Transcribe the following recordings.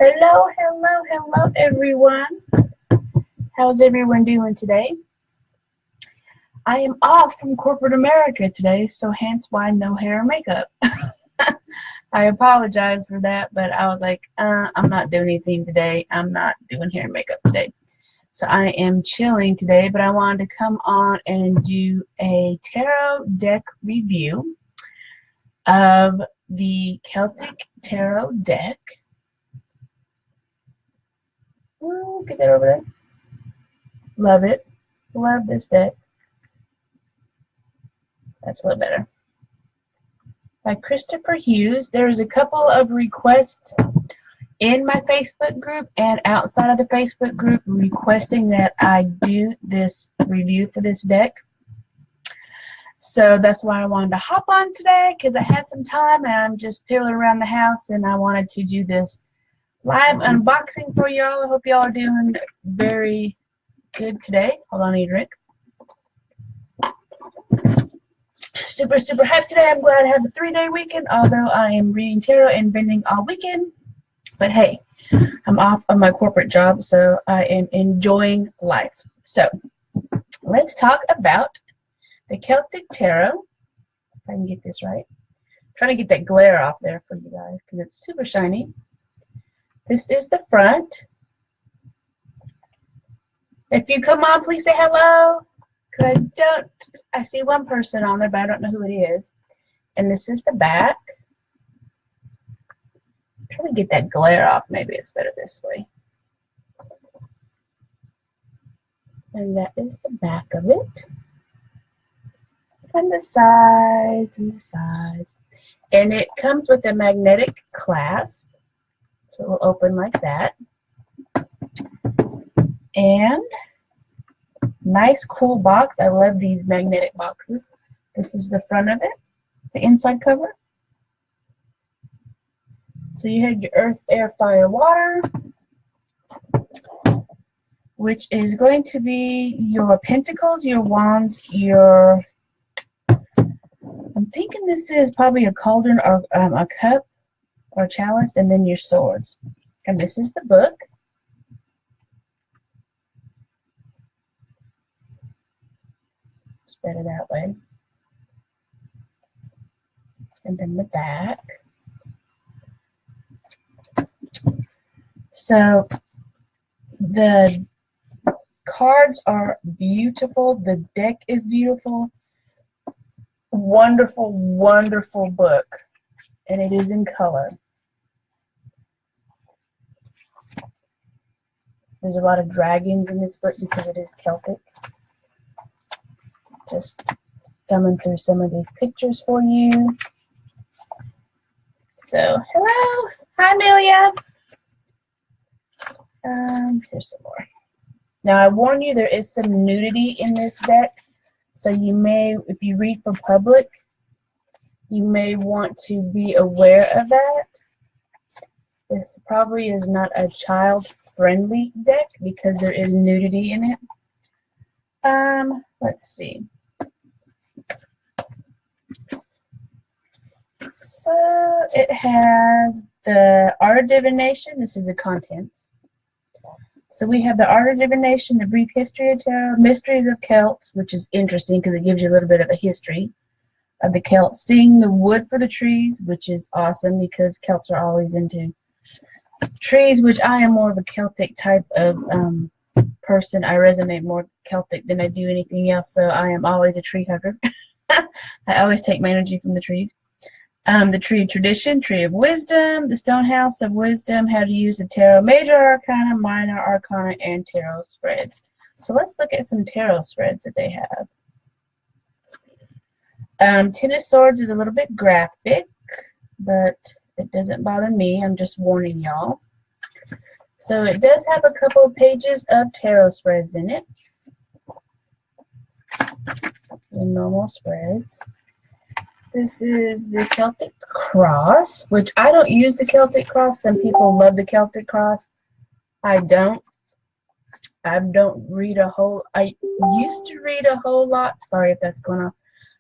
Hello, hello, hello, everyone. How's everyone doing today? I am off from corporate America today, so hence why no hair or makeup. I apologize for that, but I was like, I'm not doing anything today. I'm not doing hair and makeup today. So I am chilling today, but I wanted to come on and do a tarot deck review of the Celtic Tarot deck. Ooh, get that over there. Love it. Love this deck. That's a little better. By Christopher Hughes. There's a couple of requests in my Facebook group and outside of the Facebook group requesting that I do this review for this deck. So that's why I wanted to hop on today, because I had some time and I'm just pilling around the house and I wanted to do this live unboxing for y'all. I hope y'all are doing very good today. Hold on, I need a drink. Super hyped today. I'm glad I have a 3-day weekend, although I am reading tarot and vending all weekend. But hey, I'm off on my corporate job, so I am enjoying life. So let's talk about the Celtic Tarot. If I can get this right. I'm trying to get that glare off there for you guys because it's super shiny. This is the front. If you come on, please say hello. Because I see one person on there, but I don't know who it is. And this is the back. I'm trying to get that glare off. Maybe it's better this way. And that is the back of it. And the sides and the sides. And it comes with a magnetic clasp. So it will open like that. And nice cool box. I love these magnetic boxes. This is the front of it, the inside cover. So you have your earth, air, fire, water, which is going to be your pentacles, your wands, your, I'm thinking this is probably a cauldron or a cup or chalice, and then your swords. And this is the book. It's better that way. And then the back. So the cards are beautiful. The deck is beautiful. Wonderful, wonderful book. And it is in color. There's a lot of dragons in this book because it is Celtic. Just thumbing through some of these pictures for you. So, hello. Hi, Amelia. Here's some more. Now, I warn you, there is some nudity in this deck. So you may, if you read for public, you may want to be aware of that. This probably is not a child-friendly deck because there is nudity in it. Let's see. So it has the Art of Divination. This is the contents. So we have the Art of Divination, the Brief History of Tarot, Mysteries of Celts, which is interesting because it gives you a little bit of a history of the Celts. Seeing the Wood for the Trees, which is awesome because Celts are always into trees, which I am more of a Celtic type of person. I resonate more Celtic than I do anything else, so I am always a tree hugger. I always take my energy from the trees. The Tree of Tradition, Tree of Wisdom, the Stone House of Wisdom, how to use the Tarot Major Arcana, Minor Arcana, and Tarot spreads. So let's look at some Tarot spreads that they have. Ten of Swords is a little bit graphic, but it doesn't bother me. I'm just warning y'all. So it does have a couple of pages of tarot spreads in it. The normal spreads. This is the Celtic Cross, which I don't use the Celtic Cross. Some people love the Celtic Cross. I don't. I don't read a whole. I used to read a whole lot. Sorry if that's going on.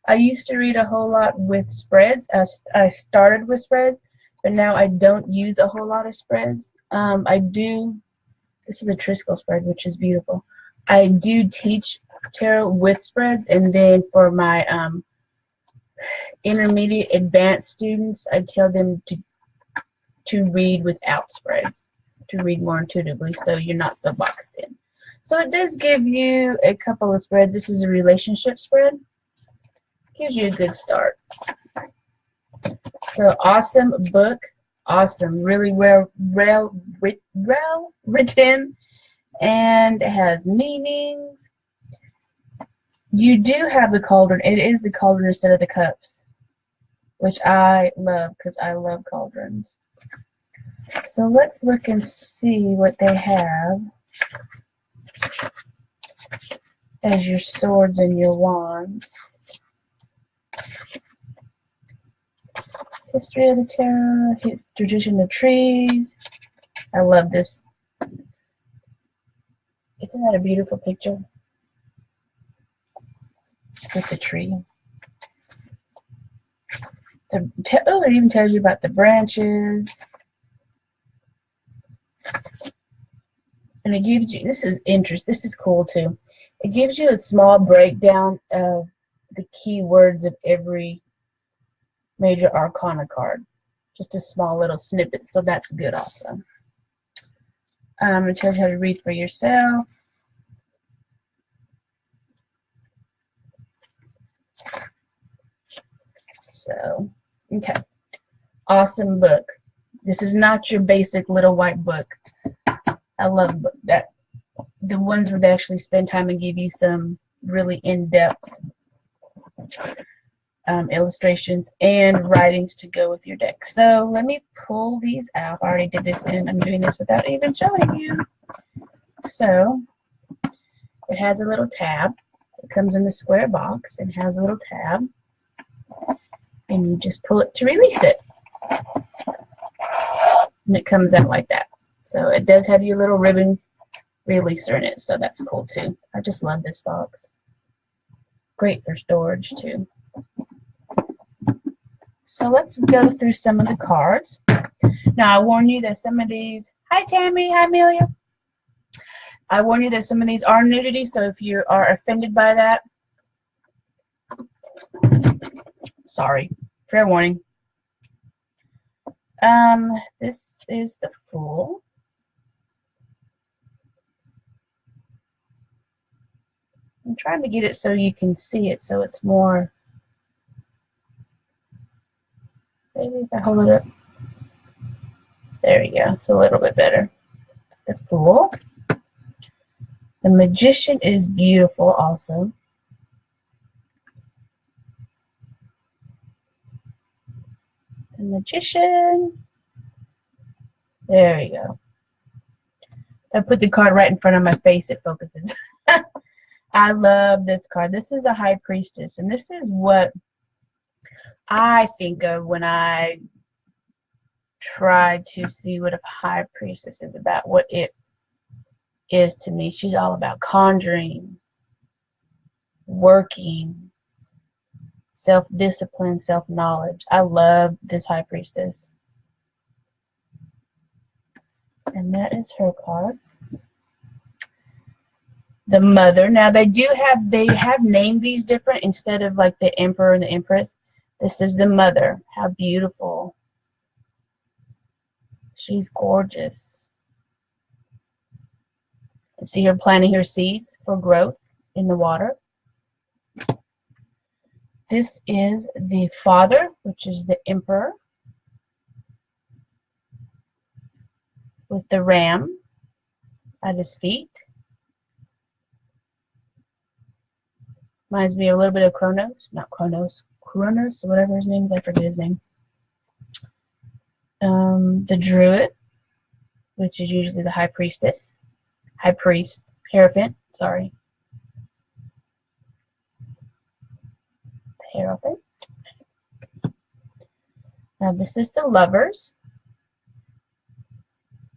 I used to read a whole lot with spreads. I started with spreads, but now I don't use a whole lot of spreads. I do. This is a Triskel spread, which is beautiful. I do teach tarot with spreads, and then for my intermediate advanced students, I tell them to read without spreads, to read more intuitively, so you're not so boxed in. So it does give you a couple of spreads. This is a relationship spread. Gives you a good start. So awesome book, awesome, really well written, and it has meanings. You do have the cauldron. It is the cauldron instead of the cups, which I love because I love cauldrons. So let's look and see what they have as your swords and your wands. History of the tarot, tradition of trees. I love this. Isn't that a beautiful picture? With the tree. Oh, it even tells you about the branches. And it gives you, this is interesting, this is cool too. It gives you a small breakdown of the key words of every major arcana card. Just a small little snippet, so that's good also. It tells you how to read for yourself. So, okay. Awesome book. This is not your basic little white book. I love that. The ones where they actually spend time and give you some really in-depth illustrations and writings to go with your deck. So let me pull these out. I already did this, and I'm doing this without even showing you. So it has a little tab. It comes in the square box and has a little tab, and you just pull it to release it, and it comes out like that. So it does have your little ribbon releaser in it, so that's cool too. I just love this box. Great for storage too. So let's go through some of the cards. Now I warn you that some of these, hi Tammy, hi Amelia. I warn you that some of these are nudity, so if you are offended by that, sorry, fair warning. This is the Fool. I'm trying to get it so you can see it, so it's more. Maybe if I hold it up. There you go. It's a little bit better. The Fool. The Magician is beautiful also. The Magician. There we go. I put the card right in front of my face. It focuses. I love this card. This is a High Priestess, and this is what I think of when I try to see what a High Priestess is about, what it is to me. She's all about conjuring, working, self-discipline, self-knowledge. I love this High Priestess. And that is her card. The Mother. Now they have named these different instead of like the Emperor and the Empress. This is the Mother. How beautiful. She's gorgeous. You see her planting her seeds for growth in the water. This is the Father, which is the Emperor, with the ram at his feet. Reminds me a little bit of Kronos, whatever his name is, I forget his name. The Druid, which is usually the High Priestess. High Priest, Hierophant, sorry. The Hierophant. Now this is the Lovers.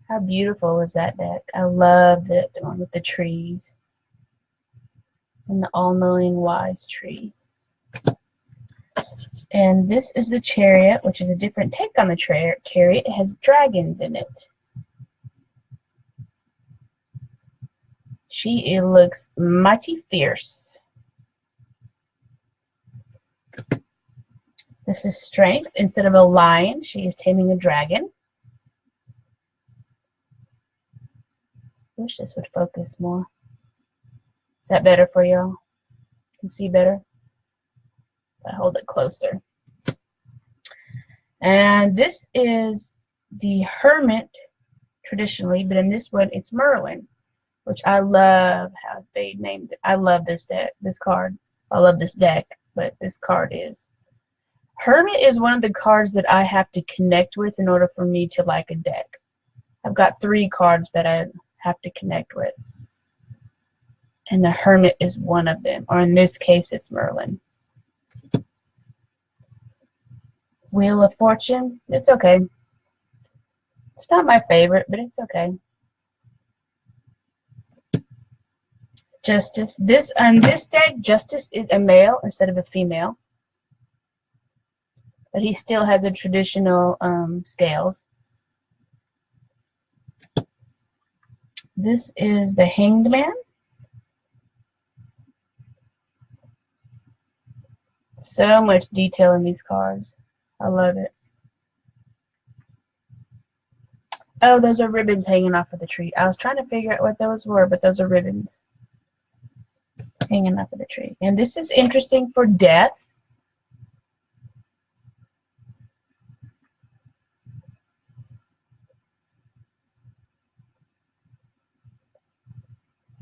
How beautiful is that deck? I love the one with the trees. And the all-knowing wise tree. And this is the Chariot, which is a different take on the Chariot. It has dragons in it. She looks mighty fierce. This is Strength. Instead of a lion, she is taming a dragon. Wish this would focus more. Is that better for y'all? You can see better? I hold it closer. And this is the Hermit traditionally, but in this one it's Merlin, which I love how they named it. I love this card. I love this deck, but this card is. Hermit is one of the cards that I have to connect with in order for me to like a deck. I've got 3 cards that I have to connect with. And the Hermit is one of them, or in this case it's Merlin. Wheel of Fortune, it's okay. It's not my favorite, but it's okay. Justice. This deck, Justice is a male instead of a female. But he still has a traditional scales. This is the Hanged Man. So much detail in these cards. I love it. Oh, those are ribbons hanging off of the tree. I was trying to figure out what those were, but those are ribbons hanging off of the tree. And this is interesting for death.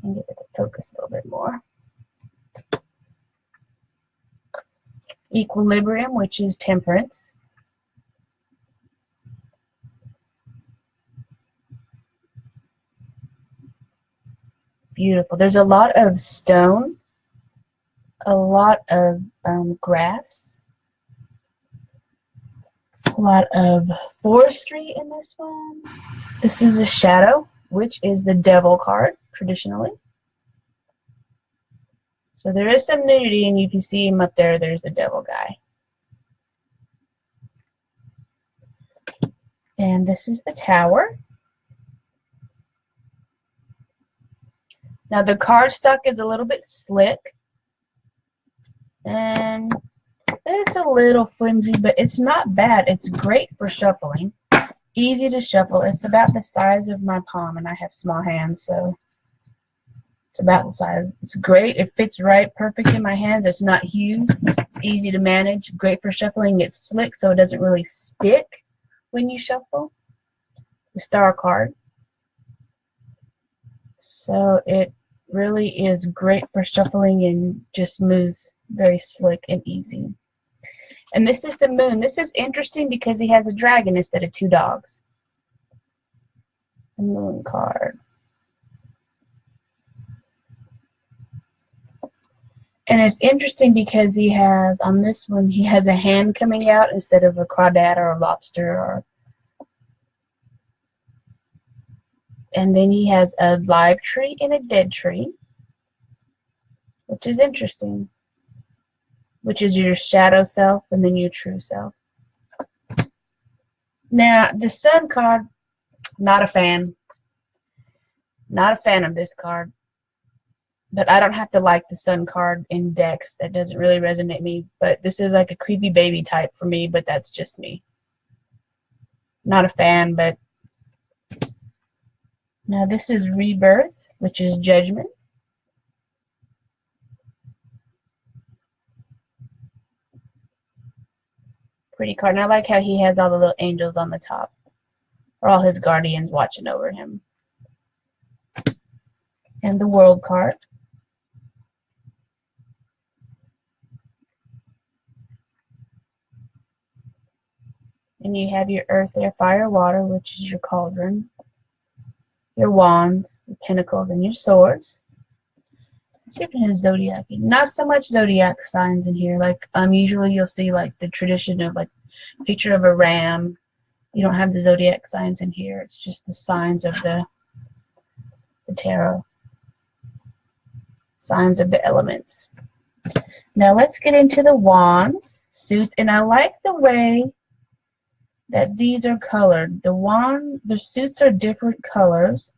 And get it to focus a little bit more. Equilibrium, which is temperance. Beautiful. There's a lot of stone, a lot of grass, a lot of forestry in this one. This is a Shadow, which is the Devil card traditionally. So there is some nudity, and if you see him up there, there's the Devil guy. And this is the Tower. Now the cardstock is a little bit slick, and it's a little flimsy, but it's not bad. It's great for shuffling. Easy to shuffle. It's about the size of my palm, and I have small hands, so it's about the size. It's great. It fits right perfect in my hands. It's not huge. It's easy to manage. Great for shuffling. It's slick, so it doesn't really stick when you shuffle. The Star card. So it really is great for shuffling and just moves very slick and easy. And this is the Moon. This is interesting because he has a dragon instead of 2 dogs. The Moon card. And it's interesting because he has, on this one, he has a hand coming out instead of a crawdad or a lobster. And then he has a live tree and a dead tree, which is interesting, which is your shadow self and then your true self. Now, the Sun card, not a fan. Not a fan of this card. But I don't have to like the Sun card in decks. That doesn't really resonate with me. But this is like a creepy baby type for me, but that's just me. Not a fan, but... Now this is Rebirth, which is Judgment. Pretty card. And I like how he has all the little angels on the top. Or all his guardians watching over him. And the World card. And you have your Earth, Air, Fire, Water, which is your cauldron. Your wands, your pentacles, and your swords. Let's see if it has zodiac. Not so much zodiac signs in here. Like usually you'll see like the tradition of like picture of a ram. You don't have the zodiac signs in here. It's just the signs of the tarot. Signs of the elements. Now let's get into the wands, suits, and I like the way that these are colored. The suits are different colors.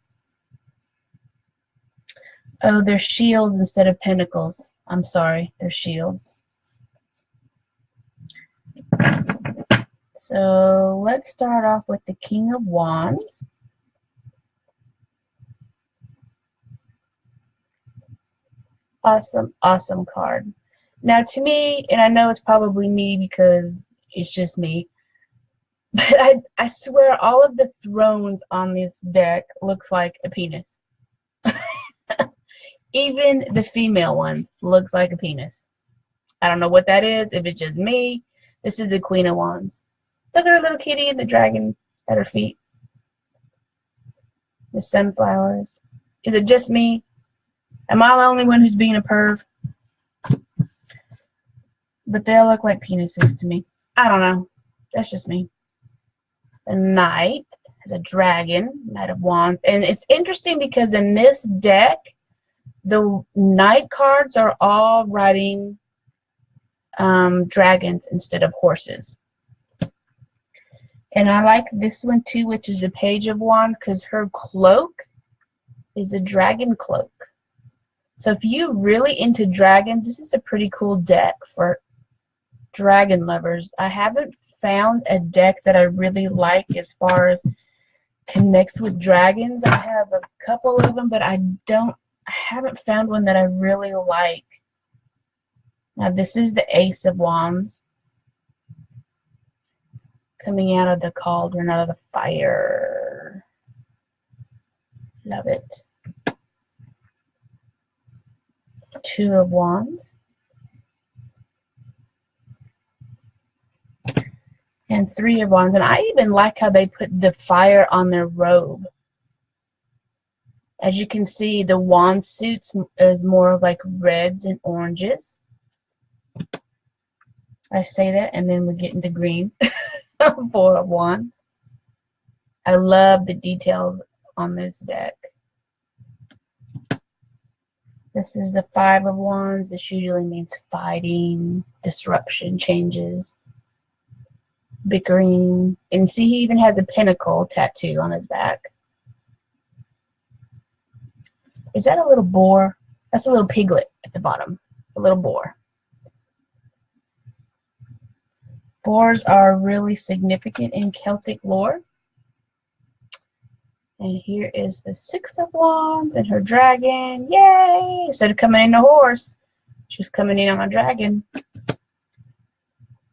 Oh, they're shields instead of pentacles. I'm sorry, they're shields. So let's start off with the King of Wands. Awesome, awesome card. Now to me, and I know it's probably me because it's just me, but I swear all of the thrones on this deck looks like a penis. Even the female one looks like a penis. I don't know what that is, if it's just me. This is the Queen of Wands. Look at her little kitty and the dragon at her feet. The sunflowers. Is it just me? Am I the only one who's being a perv? But they all look like penises to me. I don't know. That's just me. The Knight has a dragon, Knight of Wands. And it's interesting because in this deck, the Knight cards are all riding dragons instead of horses. And I like this one too, which is the Page of Wands, because her cloak is a dragon cloak. So if you're really into dragons, this is a pretty cool deck for dragon lovers. I haven't found a deck that I really like as far as connects with dragons. I have a couple of them, but I haven't found one that I really like. Now this is the Ace of Wands coming out of the cauldron, out of the fire. Love it. Two of Wands. And Three of Wands. And I even like how they put the fire on their robe. As you can see, the wand suits is more of like reds and oranges. I say that, and then we get into greens. Four of Wands. I love the details on this deck. This is the Five of Wands. This usually means fighting, disruption, changes, bickering. And see, he even has a pentacle tattoo on his back. Is that a little boar? That's a little piglet at the bottom. It's a little boar. Boars are really significant in Celtic lore. And here is the Six of Wands and her dragon. Yay! Instead of coming in a horse, she's coming in on a dragon.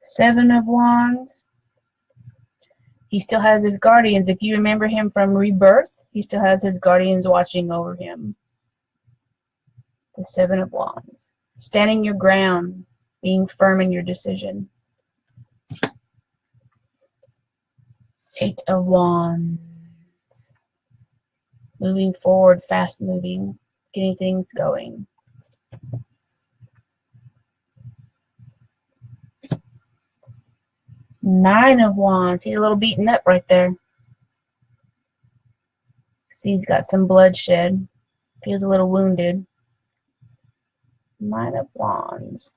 Seven of Wands. He still has his guardians. If you remember him from Rebirth, he still has his guardians watching over him. The Seven of Wands. Standing your ground, being firm in your decision. Eight of Wands. Moving forward, fast moving, getting things going. Nine of Wands. He's a little beaten up right there. See, he's got some bloodshed. Feels a little wounded. Nine of Wands.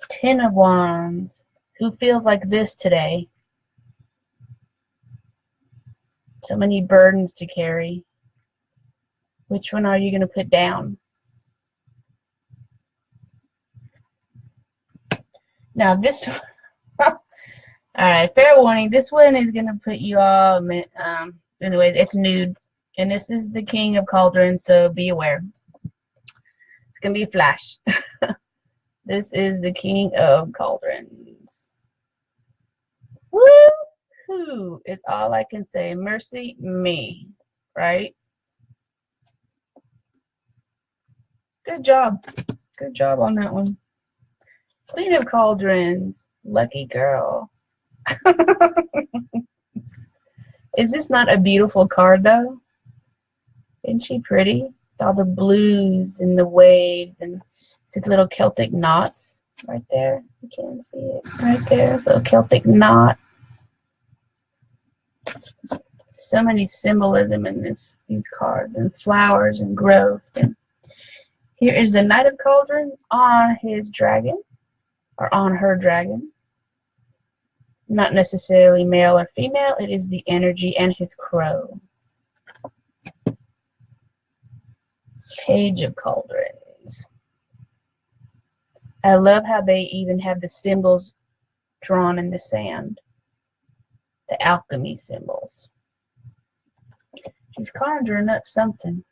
Ten of Wands. Who feels like this today? So many burdens to carry. Which one are you going to put down? Now this one, alright, fair warning, this one is going to put you all, anyways, it's nude. And this is the King of Cauldrons, so be aware. It's going to be a flash. This is the King of Cauldrons. Woo-hoo! It's all I can say. Mercy me. Right? Good job. Good job on that one. Queen of Cauldrons. Lucky girl. Is this not a beautiful card, though? Isn't she pretty? With all the blues and the waves and these little Celtic knots right there. You can't see it right there. Little Celtic knot. So many symbolism in these cards, and flowers and growth. And Here is the Knight of Cauldron on his dragon, or on her dragon. Not necessarily male or female, it is the energy, and his crow. Page of Cauldrons. I love how they even have the symbols drawn in the sand. The alchemy symbols. She's conjuring up something.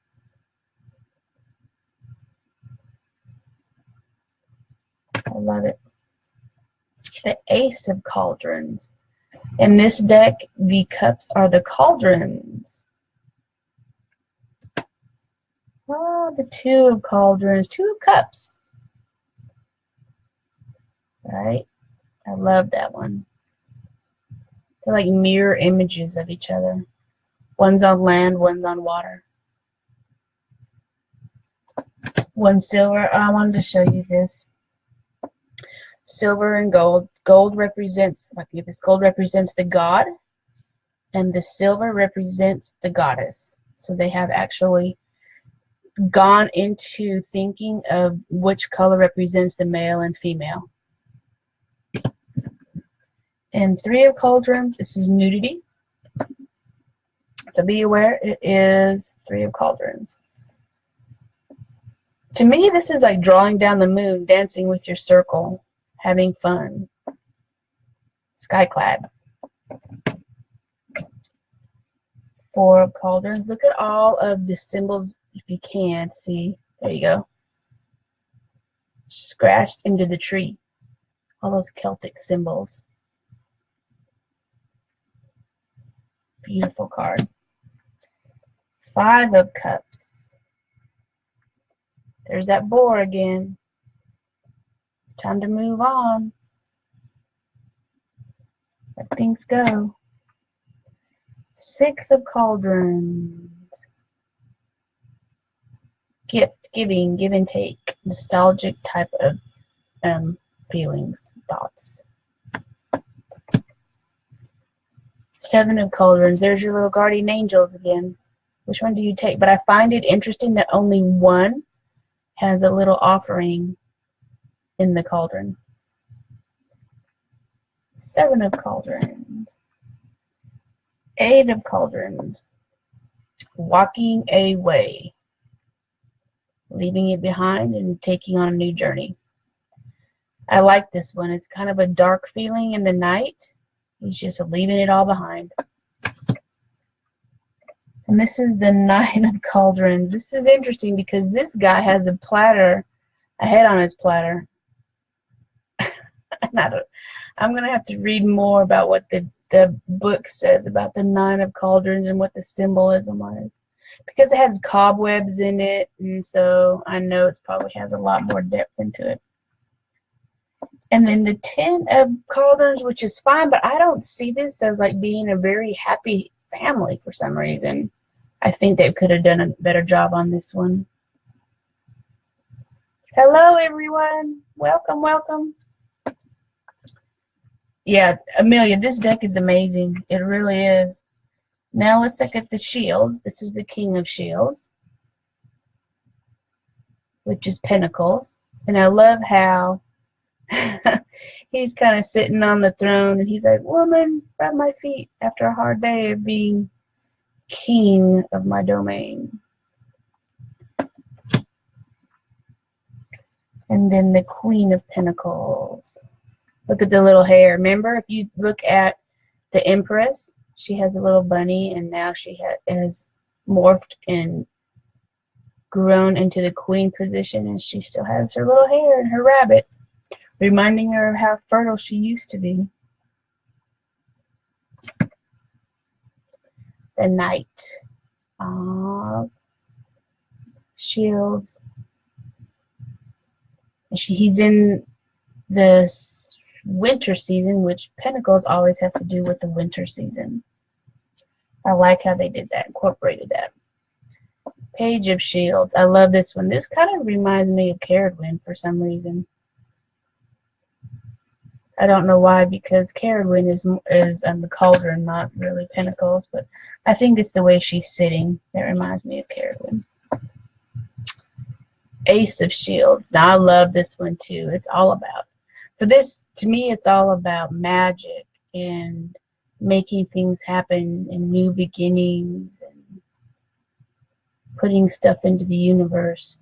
I love it. The Ace of Cauldrons. In this deck, the cups are the cauldrons. Oh, the Two of Cauldrons. Two of Cups. Right? I love that one. They're like mirror images of each other. One's on land, one's on water. One silver. I wanted to show you this. Silver and gold. Gold represents, like this, gold represents the god, and the silver represents the goddess. So they have actually gone into thinking of which color represents the male and female. And Three of Cauldrons, this is nudity. So be aware, it is Three of Cauldrons. To me, this is like drawing down the moon, dancing with your circle, having fun. Skyclad. Four of Cauldrons. Look at all of the symbols, if you can see. There you go. Scratched into the tree. All those Celtic symbols. Beautiful card. Five of Cups. There's that boar again. It's time to move on. Let things go. Six of Cauldrons. Gift, giving, give and take. Nostalgic type of feelings, thoughts. Seven of Cauldrons. There's your little guardian angels again. Which one do you take? But I find it interesting that only one has a little offering in the cauldron. Seven of Cauldrons. Eight of Cauldrons. Walking away. Leaving it behind and taking on a new journey. I like this one. It's kind of a dark feeling in the night. He's just leaving it all behind. And this is the Nine of Cauldrons. This is interesting because this guy has a platter, a head on his platter. And I'm going to have to read more about what the book says about the Nine of Cauldrons and what the symbolism was. Because it has cobwebs in it, and so I know it probably has a lot more depth into it. And then the Ten of Cauldrons, which is fine, but I don't see this as like being a very happy family for some reason. I think they could have done a better job on this one. Hello, everyone. Welcome, welcome. Yeah, Amelia, this deck is amazing. It really is. Now let's look at the shields. This is the King of Shields, which is Pentacles. And I love how he's kind of sitting on the throne and he's like, woman, rub my feet after a hard day of being king of my domain. And then the Queen of Pentacles. Look at the little hair. Remember, if you look at the Empress, she has a little bunny, and now she has morphed and grown into the queen position, and she still has her little hair and her rabbit, reminding her of how fertile she used to be. The Knight of Shields. He's in the winter season, which Pentacles always has to do with the winter season. I like how they did that, incorporated that. Page of Shields. I love this one. This kind of reminds me of Caradwyn for some reason. I don't know why, because Caradwyn is on the cauldron, not really Pentacles, but I think it's the way she's sitting that reminds me of Caradwyn. Ace of Shields. Now I love this one too. It's all about, for this, to me, it's all about magic and making things happen and new beginnings and putting stuff into the universe.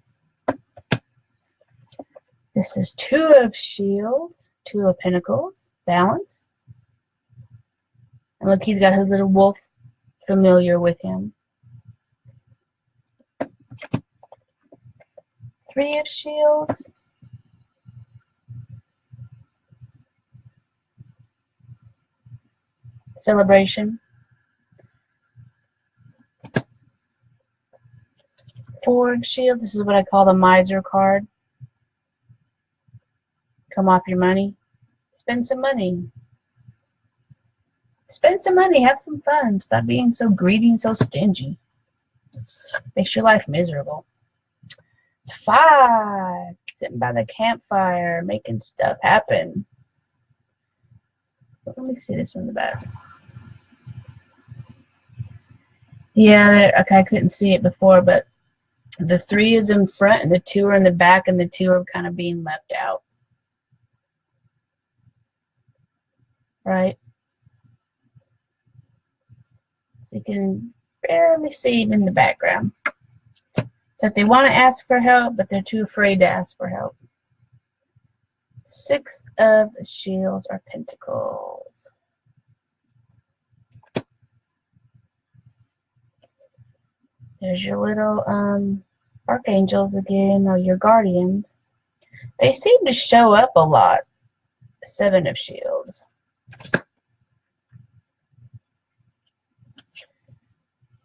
This is Two of Shields, Two of Pentacles, balance. And look, he's got his little wolf familiar with him. Three of Shields. Celebration. Four of Shields. This is what I call the miser card. Come off your money. Spend some money. Spend some money. Have some fun. Stop being so greedy and so stingy. Makes your life miserable. Five. Sitting by the campfire, making stuff happen. Let me see this one in the back. Yeah, okay, I couldn't see it before, but the 3 is in front and the 2 are in the back, and the 2 are kind of being left out. Right? So you can barely see them in the background. So if they want to ask for help, but they're too afraid to ask for help. 6 of Shields or Pentacles. There's your little archangels again, or your guardians. They seem to show up a lot. 7 of Shields.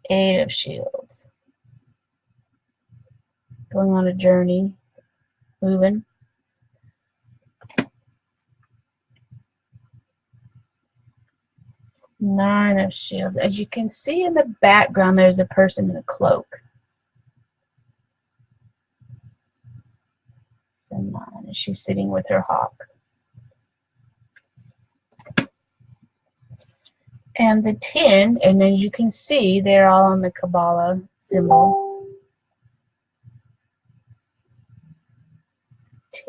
8 of Shields. Going on a journey. Moving. 9 of Shields. As you can see in the background, there's a person in a cloak. The 9, and she's sitting with her hawk. And the 10, and as you can see, they're all on the Kabbalah symbol.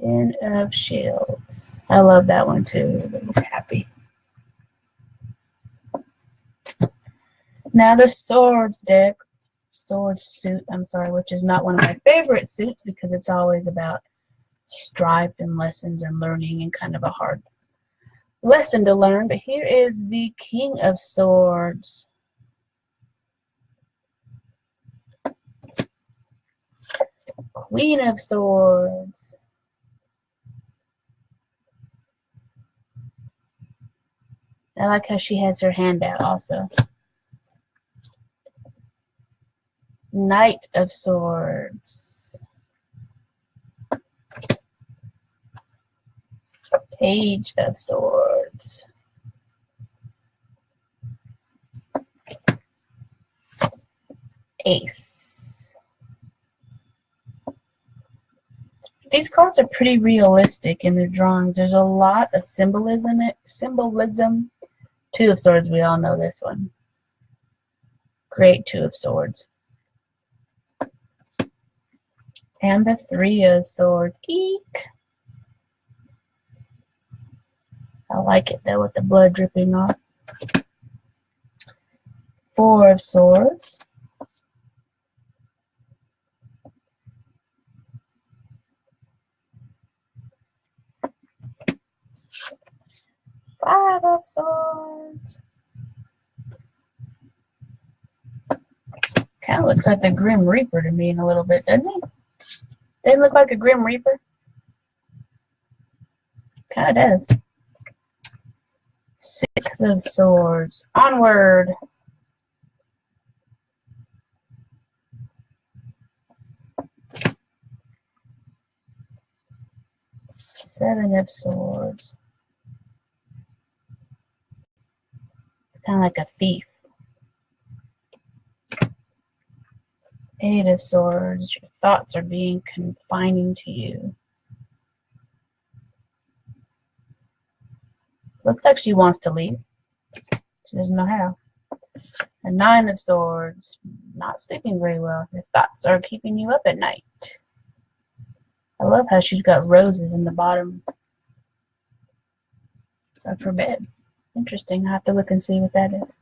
10 of Shields. I love that one too. It was happy. Now the Swords deck, Swords suit, I'm sorry, which is not one of my favorite suits because it's always about strife and lessons and learning and kind of a hard lesson to learn. But here is the King of Swords. Queen of Swords. I like how she has her hand out also. Knight of Swords. Page of Swords. Ace. These cards are pretty realistic in their drawings. There's a lot of symbolism. Two of Swords, we all know this one. Great Two of Swords. And the 3 of Swords. Eek. I like it though with the blood dripping off. 4 of Swords. 5 of Swords. Kind of looks like the Grim Reaper to me in a little bit, doesn't it? Doesn't it look like a Grim Reaper? Kind of does. 6 of Swords. Onward. 7 of Swords. It's kind of like a thief. 8 of Swords. Your thoughts are being confining to you. Looks like she wants to leave. She doesn't know how. A 9 of Swords. Not sleeping very well. Your thoughts are keeping you up at night. I love how she's got roses in the bottom of her bed. Interesting. I have to look and see what that is.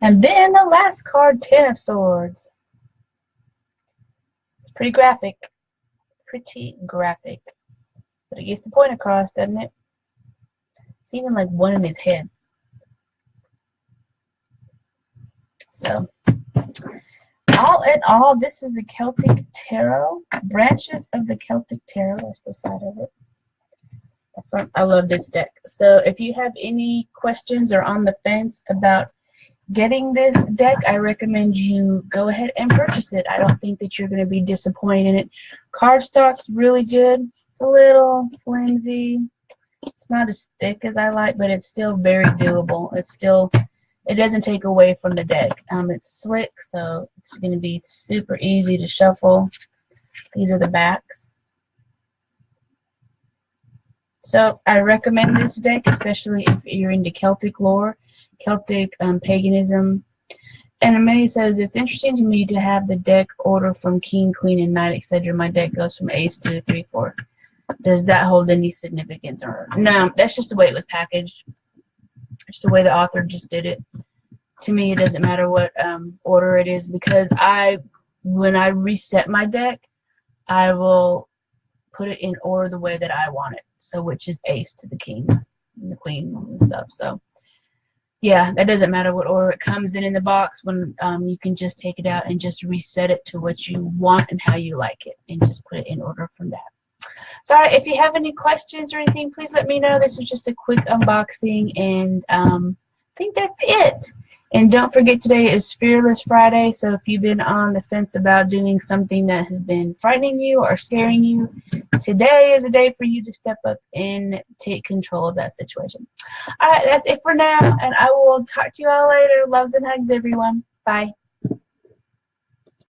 And then the last card, Ten of Swords. It's pretty graphic. Pretty graphic. But it gets the point across, doesn't it? It's even like one in his head. So, all in all, this is the Celtic Tarot. Branches of the Celtic Tarot. That's the side of it. I love this deck. So if you have any questions or on the fence about getting this deck, I recommend you go ahead and purchase it. I don't think that you're going to be disappointed in it. Cardstock's really good. It's a little flimsy. It's not as thick as I like, but it's still very doable. It doesn't take away from the deck. It's slick, so it's going to be super easy to shuffle. These are the backs. So I recommend this deck, especially if you're into Celtic lore, Celtic paganism. And Amelia says, it's interesting to me to have the deck order from King, Queen, and Knight, etc. My deck goes from Ace to 3, 4. Does that hold any significance? Or no, that's just the way it was packaged. Just the way the author just did it. To me, it doesn't matter what order it is, because when I reset my deck, I will put it in order the way that I want it. So which is Ace to the Kings and the Queen and stuff. So yeah, that doesn't matter what order it comes in the box. When you can just take it out and just reset it to what you want and how you like it, and just put it in order from that. So all right, if you have any questions or anything, please let me know. This was just a quick unboxing, and I think that's it. And don't forget, today is Fearless Friday, so if you've been on the fence about doing something that has been frightening you or scaring you, today is a day for you to step up and take control of that situation. All right, that's it for now, and I will talk to you all later. Loves and hugs, everyone. Bye.